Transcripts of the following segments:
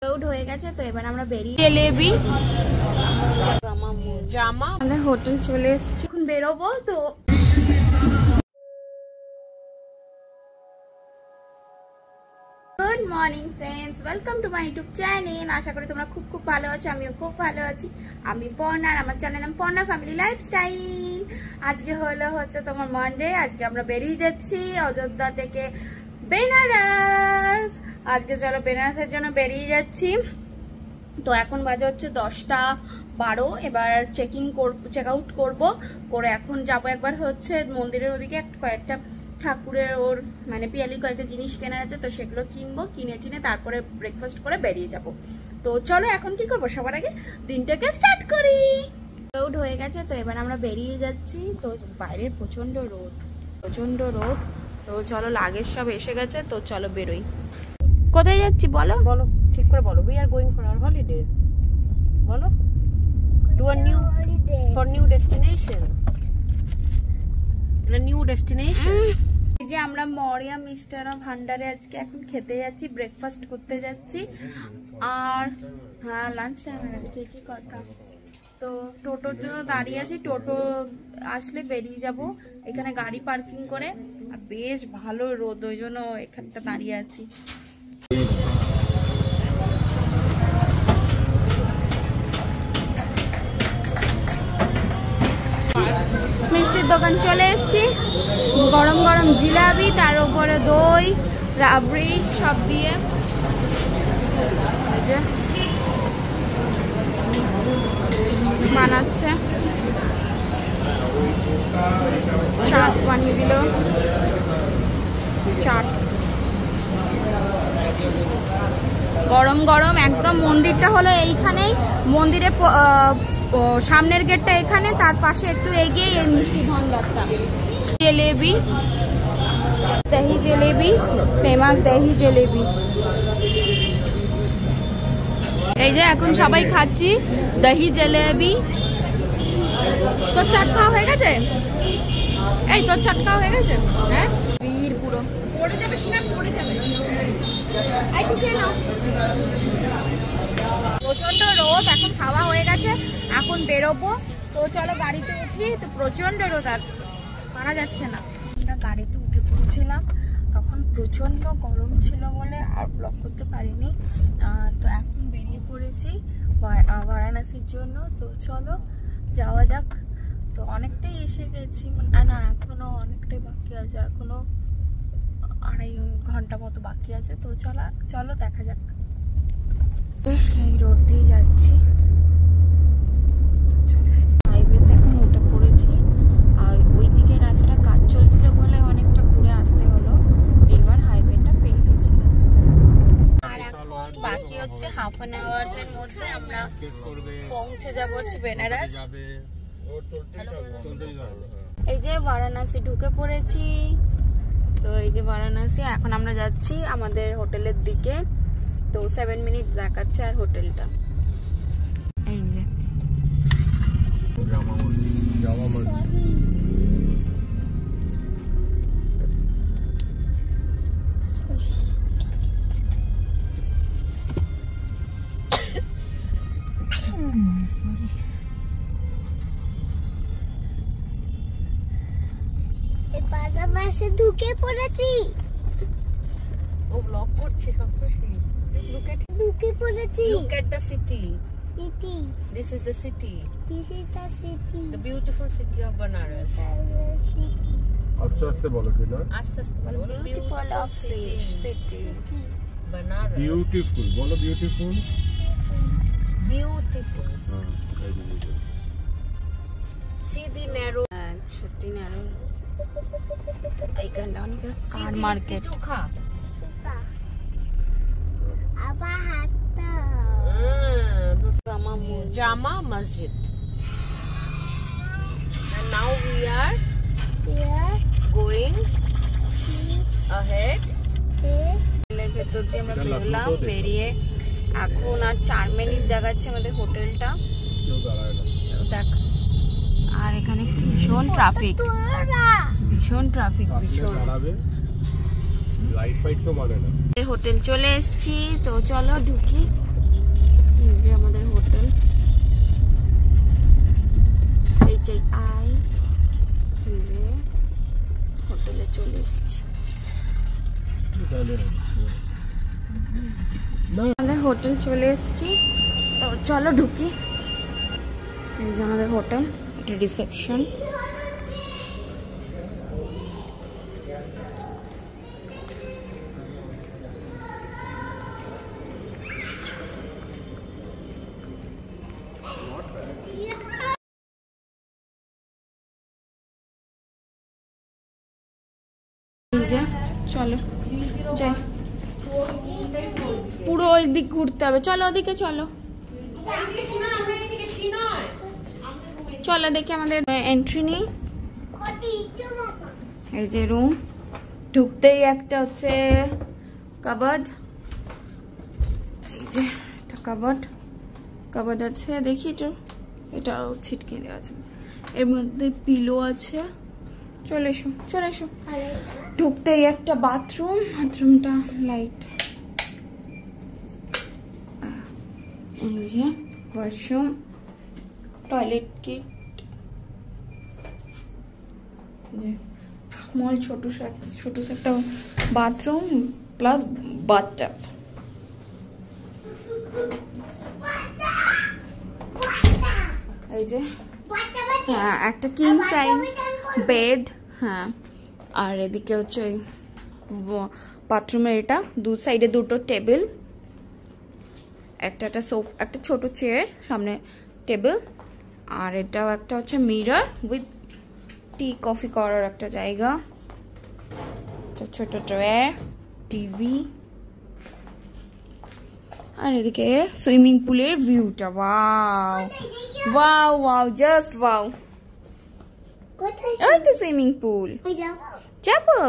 Out হয়ে গেছে তো এবার আমরা বেরিয়ে জেলেবি জামা আমরা হোটেল চলে এসেছি এখন বেরোবো তো good morning friends welcome to my YouTube channel আশা করি তোমরা খুব ভালো আছো আমিও খুব ভালো আছি আমি পর্ণা আর আমার চ্যানেল নাম পর্ণা ফ্যামিলি লাইফস্টাইল আজকে হচ্ছে তোমার মানডে আজকে আমরা বেরিয়ে যাচ্ছি অযোধ্যা থেকে বেনারস আজকে চলো বেনারসের জন্য বেরিয়ে যাচ্ছি তো এখন বাজে হচ্ছে 10:12 এবার চেক আউট করবো করে এখন যাবো একবার হচ্ছে মন্দিরের ওদিকে কয়েকটা ঠাকুরের ওর মানে পিয়ালির কয়েকটা জিনিস কেনার আছে তো সেগুলো কিনবো কিনে তারপরে ব্রেকফাস্ট করে বেরিয়ে যাব তো চলো এখন কি করবো সবার আগে দিনটাকে স্টার্ট করি আউট হয়ে গেছে তো এবার আমরা বেরিয়ে যাচ্ছি তো বাইরের প্রচন্ড রোদ তো চলো লাগেজ সব এসে গেছে তো চলো বেরোই কোথায় যাচ্ছি বলো বলো ঠিক করে বলো we are going for our holiday বলো to a new destination a new destination এই যে আমরা মরিয়া মিষ্টানা ভান্ডারে আজকে এখন খেতে যাচ্ছি ব্রেকফাস্ট করতে যাচ্ছি আর হ্যাঁ লাঞ্চ টাইম হয়ে গেছে ঠিকই কথা তো টোটোর জন্য দাঁড়িয়ে আছি টোটো আসলে বেরিয়ে যাব এখানে গাড়ি পার্কিং করে আর বেশ ভালো রোদ ওই জন্য এখানটা দাঁড়িয়ে আছি মিষ্টির দোকান চলে এসেছি গরম গরম জিলাপি তার উপরে দই রাবড়ি সব দিয়ে বানাচ্ছে চাট বানিয়ে দিল চাট গরম গরম একদম মন্দিরটা হলো এইখানেই মন্দিরের সামনের গেটটা এখানে তার পাশে একটু এগিয়ে এই মিষ্টি ভান্ডারটা জেলেবি দহি জেলেবি ফেমাস দহি জেলেবি এই যে এখন সবাই খাচ্ছি দহি জেলেবি তোর চাট খাওয়া হয়ে গেছে এই তোর চাট খাওয়া হয়ে গেছে হ্যাঁ ভিড় পুরো পড়ে যাবে স্ন্যাপ পড়ে যাবে প্রচন্ড রোদ এখন খাওয়া হয়ে গেছে এখন বেরোবো তো চলো গাড়িতে উঠি তো প্রচন্ড রোদ আর পারা যাচ্ছে না আমরা গাড়িতে উঠে পড়েছিলাম তখন প্রচন্ড গরম ছিল বলে আর ব্লক করতে পারিনি তো এখন বেরিয়ে পড়েছি বারাণসীর জন্য তো চলো যাওয়া যাক তো অনেকটাই এসে গেছি না এখনো অনেকটাই বাকি আছে এখনো 2.5 ঘন্টা মতো বাকি আছে তো চলো দেখা যাক এই রোড দিয়ে যাচ্ছি হাইওয়েতে এখন উঠে পড়েছি আর ওই দিকে রাস্তা কাজ চলছিল বলে অনেকটা ঘুরে আসতে হলো এবার হাইওয়েটা পেয়ে গেছি আর এখন বাকি হচ্ছে হাফ অ্যান আওয়ারের মধ্যে আমরা পৌঁছে যাব হচ্ছে বেনারস এই যে বারাণসী ঢুকে পড়েছি তো এই যে বারাণসী এখন আমরা যাচ্ছি আমাদের হোটেলের দিকে তো 7 মিনিট দেখাচ্ছে আর হোটেলটা এই যে বারাণসী ঢুকে পড়েছি ও ব্লগ করছে সব তো ঢুকে পড়েছি look at the city this is the city the beautiful city of Banaras আস্তে আস্তে বলো সেটা আস্তে বলো beautiful of city Banaras beautiful বলো বিউটিফুল see the narrow সত্যি ন্যারো এইখানটা অনেক কার মার্কেট চোখা আবার হাঁটতে Jama Masjid and now we are going ahead হোটেলের ভেতর দিয়ে আমরা বেরোলাম বেরিয়ে এখন আর 4 মিনিট দেখাচ্ছে আমাদের হোটেলটা দেখ আর এখানে ভীষণ ট্রাফিক লাইট ফাইট তো মানে না হোটেল চলে এসেছি তো চলো ঢুকি হোটেল চলে এসেছি, তো চলো ঢুকি। এই যে আমাদের হোটেল, এটা রিসেপশন। চলো যাই, পুরো ওই দিক ঘুরতে হবে। চলো ওদিকে চলো, চলো দেখি আমাদের এন্ট্রি নেই। এই যে রুম, ঢুকতেই একটা হচ্ছে কাবার্ড। এই যে একটা কাবার্ড আছে, দেখি এটাও ছিটকে দেওয়া আছে, এর মধ্যে পিলো আছে। চলে এসো চলে এসো। ঢুকতেই একটা বাথরুমটা লাইট। এই যে ওয়াশরুম, টয়লেট কিট, স্মল ছোট একটা বাথরুম প্লাস বাথটাব। এই যে হ্যাঁ একটা কিং সাইজ বেড। হ্যাঁ, আর এদিকে হচ্ছে ওই বাথরুমের এটা দু সাইডে দুটো টেবিল, একটা ছোট চেয়ার, সামনে টেবিল, আর এটাও একটা হচ্ছে মিরর উইথ টি কফি করার একটা জায়গা, ছোট ট্রে, টিভি, আর এদিকে সুইমিং পুলের ভিউটা। Wow wow wow, just wow. ওই তো সুইমিং পুল, যাবো।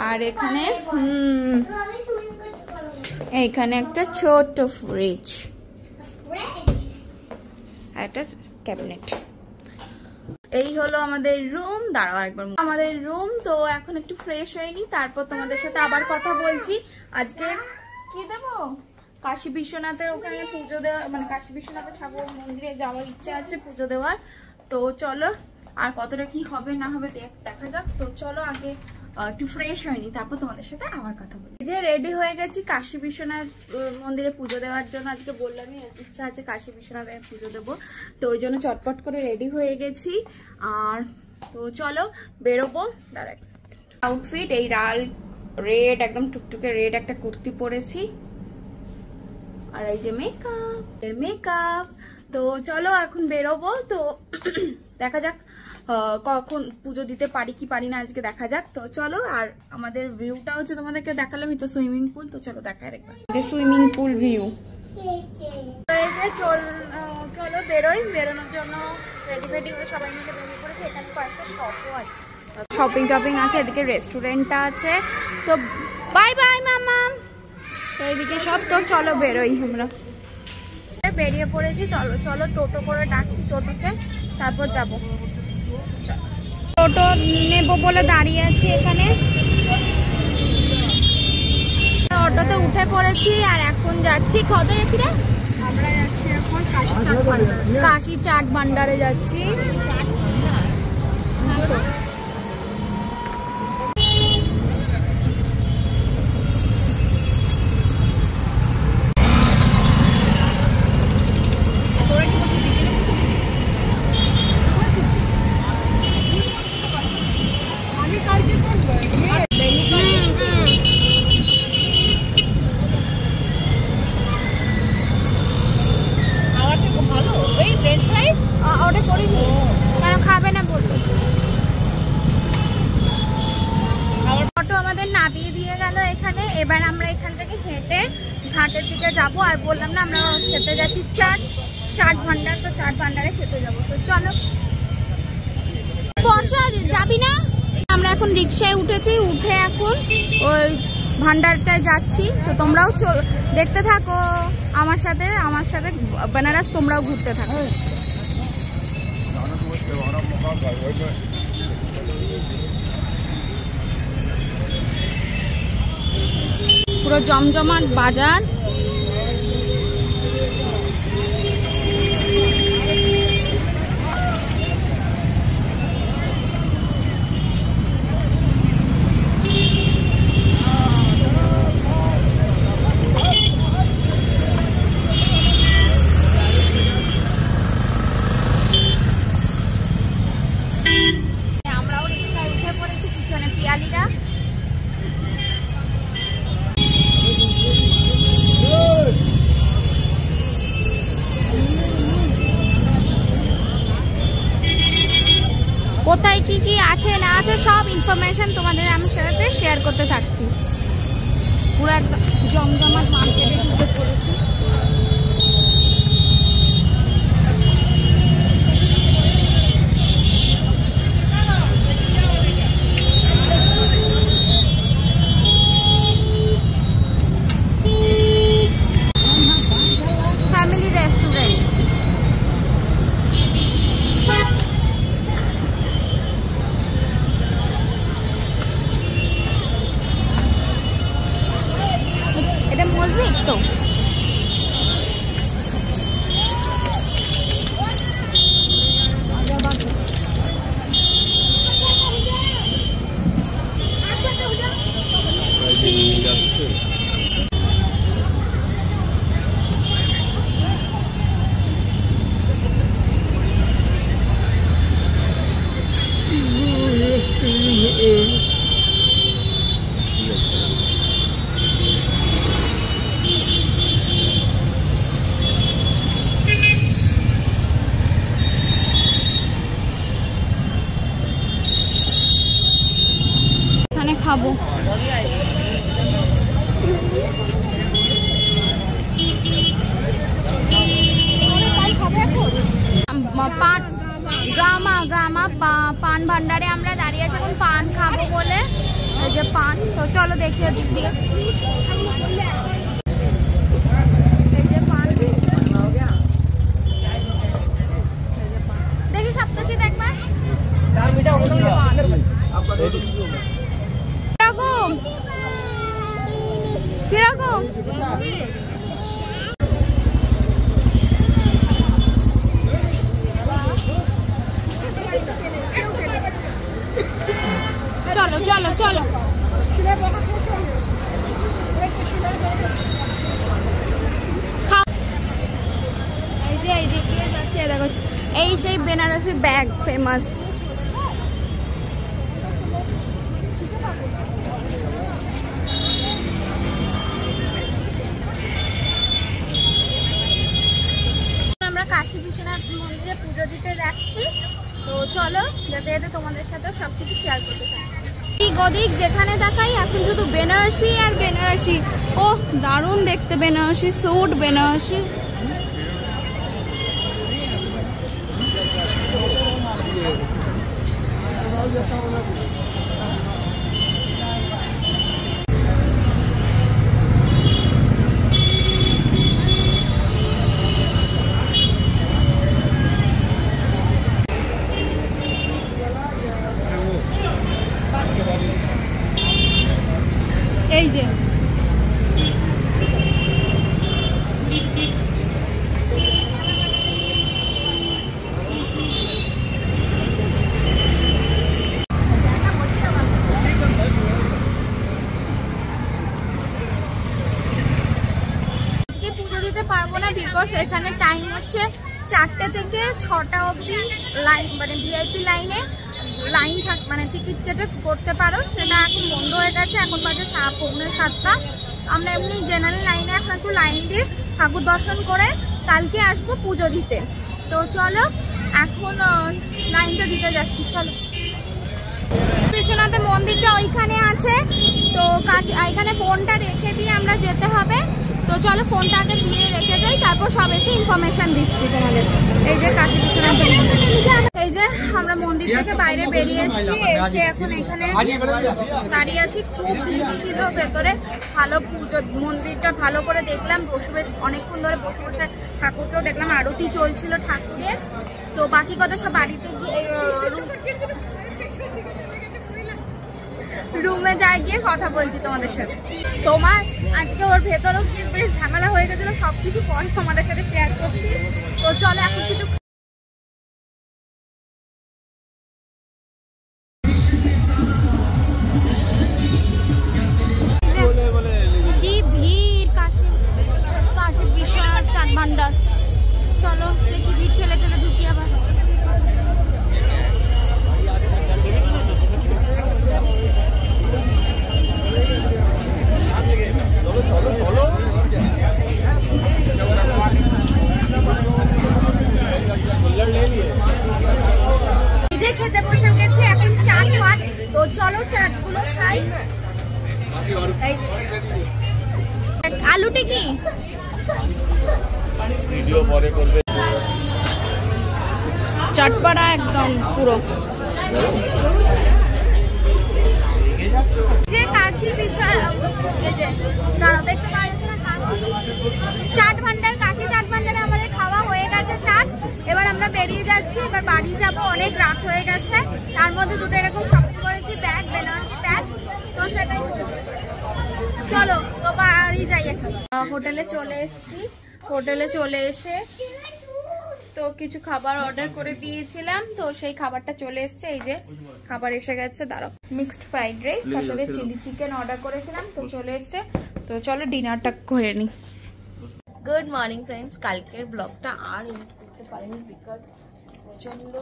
আর এখানে এইখানে একটা ছোট ফ্রিজ, একটা ক্যাবিনেট। এই হলো আমাদের রুম। দাঁড়াও একবার, আমাদের রুম। তো এখন একটু ফ্রেশ হয়ে নি, তারপর তোমাদের সাথে আবার কথা বলছি। আজকে কি দেবো, কাশী বিশ্বনাথের ওখানে পুজো দেওয়া, মানে কাশী বিশ্বনাথের ঠাকুর মন্দিরে যাওয়ার ইচ্ছা আছে পুজো দেওয়ার। তো চলো, আর কতটা কি হবে না হবে দেখা যাক। তো চলো আগে একটু ফ্রেশ হয়নি, তারপর তোমাদের সাথে আবার কথা বলি। যে রেডি হয়ে গেছি কাশী বিশ্বনাথ মন্দিরে পুজো দেওয়ার জন্য। আজকে বললামই ইচ্ছা আছে কাশী বিশ্বনাথে পুজো দেবো, তো ওই জন্য চটপট করে রেডি হয়ে গেছি। আর তো চলো বেরোবো। আউটফিট এই রেড, একদম টুকটুকে রেড একটা কুর্তি পরেছি, আর এই যে মেকআপ। তো চলো এখন বেরোবো। তো দেখা যাক কখন পুজো দিতে পারি কি পারি না, আজকে দেখা যাক। তো চলো, আর আমাদের ভিউটা হচ্ছে তোমাদেরকে দেখালামই তো, সুইমিং পুল। তো চলো দেখায় একবার সুইমিং পুল ভিউ। এই যে চলো বেরোই। বেরোনোর জন্য রেডি হয়ে সবাই মিলে বেরিয়ে পড়েছে। এখানে কয়েকটা শপও আছে, শপিং টপিং আছে, এদিকে রেস্টুরেন্টটা আছে। তো বাই বাই মামা। তো এইদিকে সব। তো চলো বেরোই, আমরা বেরিয়ে পড়েছি। চলো টোটো করে ডাকি, টোটোকে, তারপর যাবো। টোটো নেবো বলে দাঁড়িয়ে আছি এখানে, অটোতে উঠে পড়েছি। আর এখন যাচ্ছি, কোথায় যাচ্ছি রে? আমরা যাচ্ছি এখন কাশী চাট ভান্ডারে যাচ্ছি। নামিয়ে দিয়ে গেল এখানে। এবার আমরা এখান থেকে হেঁটে ঘাটের দিকে যাব। আর বললাম না আমরা খেতে যাচ্ছি চাট ভান্ডার, তো চাট ভান্ডারে খেতে যাবো। তো চলো। বর্ষা যাবি না? আমরা এখন রিক্সায় উঠেছি, উঠে এখন ওই ভান্ডারটায় যাচ্ছি। তো তোমরাও দেখতে থাকো আমার সাথে বেনারস, তোমরাও ঘুরতে থাকো। পুরো জমজমাট বাজার। হচ্ছে সব ইনফরমেশন তোমাদের আমার সাথে শেয়ার করতে থাকছি। পুরো একদম জমজমাট মার্কেটে ঢুকে পড়েছি। Family restaurant. এটা মসজিদ তো। এখানে খাবো। পান ভান্ডারে আমরা দাঁড়িয়ে আছি এখন পান খাবো বলে। এই যে পান, তো চলো দেখি ওদিক দিয়ে। এই যে পান, দেখি সপ্তশী দেখবার কিরকম কিরকম। চলো চলো চলো। এই যে এই দিক দিয়ে যাচ্ছে, দেখো এই সেই বেনারসি ব্যাগ ফেমাস। আমরা কাশী বিশ্বনাথ মন্দিরে পুজো দিতে যাচ্ছি, তো চলো যাতে যাতে তোমাদের সাথে সবকিছু শেয়ার করতে থাকি। ওদিক যেখানে দেখাই এখন শুধু বেনারসি আর বেনারসি। ও দারুণ দেখতে বেনারসি স্যুট, বেনারসি। এই যে পুজো দিতে পারবো না, বিকজ এখানে টাইম হচ্ছে 4টে থেকে 6টা অবধি লাইন, মানে ভিআইপি লাইনে লাইন থাক, মানে টিকিট কেটে করতে পারো। সেটা এখন বন্ধ হয়ে গেছে, এখন বাজে 6:45। আমরা এমনি জেনারেল লাইনে এখন একটু লাইন দিয়ে ঠাকুর দর্শন করে কালকে আসবো পুজো দিতে। তো চলো এখন লাইনটা দিতে যাচ্ছি, চলো। বিশ্বনাথের মন্দিরটা ওইখানে আছে, তো এখানে ফোনটা রেখে দিয়ে আমরা যেতে হবে। তো চলো ফোনটা আগে দিয়ে রেখে যাই, তারপর সব এসে ইনফরমেশন দিচ্ছি তোমাদের। এই যে কাশী বিশ্বনাথের মন্দির, এই যে আমরা মন্দির থেকে বাইরে বেরিয়ে এসেছি, এসে এখন এখানে দাঁড়িয়ে আছি। খুব ভিড় ছিল ভেতরে, ভালো পুজো মন্দিরটা ভালো করে দেখলাম, বসে বেশ অনেকক্ষণ ধরে বসে বসে ঠাকুরকেও দেখলাম, আরতি চলছিল ঠাকুরের। তো বাকি কথা সব বাড়িতে গিয়ে রুমে যাই গিয়ে কথা বলছি তোমাদের সাথে। তোমার আজকে ওর ভেতরেও কি বেশ ঝামেলা হয়ে গেছিল, সবকিছু পরে তোমাদের সাথে শেয়ার করছি। তো চলো এখন কিছু কি ভিড় কাশী বিশ্বনাথ চাট ভান্ডার। চলো দেখি ভিড় ঠেলে ঠেলে ঢুকি আবার। খেতে বসে গেছে, এখন 4 পাট মিষ্টি কি? ভিডিও পরে করবে। চটপটা একদম পুরো। যে কাশি বিষয় এই যে দাঁড়াও দেখতে পাচ্ছ না, কাশি চাট ভান্ডার, কাশি চাট ভান্ডারে আমাদের খাওয়া হয়ে গেছে চাট। এবার আমরা বেরিয়ে যাচ্ছি, এবার বাড়ি যাব, অনেক রাত হয়ে গেছে। তার মধ্যে দুটো এরকম শপিং করেছি, ব্যাগ, বেনারসি ব্যাগ, তো সেটাই চলো তো বাড়ি যাই। এখন হোটেলে চলে এসেছি, হোটেলে চলে এসে তো কিছু খাবার অর্ডার করে দিয়েছিলাম, তো সেই খাবারটা চলে এসেছে। এই যে খাবার এসে গেছে, দাঁড়াও। মিক্সড ফ্রাইড রাইস, তার সাথে চিলি চিকেন অর্ডার করেছিলাম, তো চলে এসেছে। তো চলো ডিনারটা করে নিই। গুড মর্নিং ফ্রেন্ডস, কালকের ব্লগটা আর এডিট করতে পারিনি বিকজ প্রচণ্ড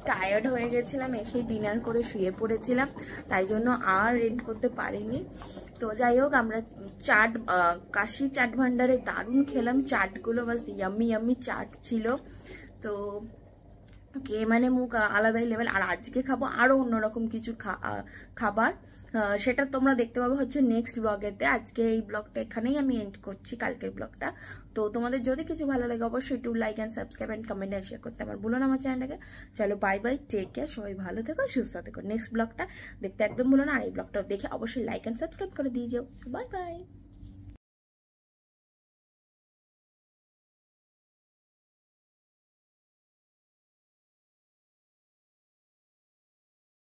টায়ার্ড হয়ে গেছিলাম, এসে ডিনার করে শুয়ে পড়েছিলাম, তাই জন্য আর এডিট করতে পারিনি। তো যাই হোক, আমরা চাট, কাশি চাট ভান্ডারে দারুণ খেলাম চাটগুলো, বাস ইয়াম্মি ইয়াম্মি চাট ছিল। তো কে মানে মুখ আলাদাই লেভেল। আর আজকে খাবো আরও অন্যরকম কিছু খাবার, সেটা তোমরা দেখতে পাবে হচ্ছে নেক্সট ব্লগেতে। আজকে এই ব্লগটা এখানেই আমি এন্ড করছি, কালকের ব্লগটা। তো তোমাদের যদি কিছু ভালো লাগে অবশ্যই একটু like and subscribe and comment and share করতে আমার ভুলো না আমার চ্যানেলটাকে। চলো বাই বাই, টেক কেয়ার, সবাই ভালো থেকো, সুস্থ থেকো। নেক্সট ব্লগটা দেখতে একদম ভুলো না, আর এই ব্লগটা দেখে অবশ্যই লাইক অ্যান্ড সাবস্ক্রাইব করে দিয়ে যাও। Bye bye.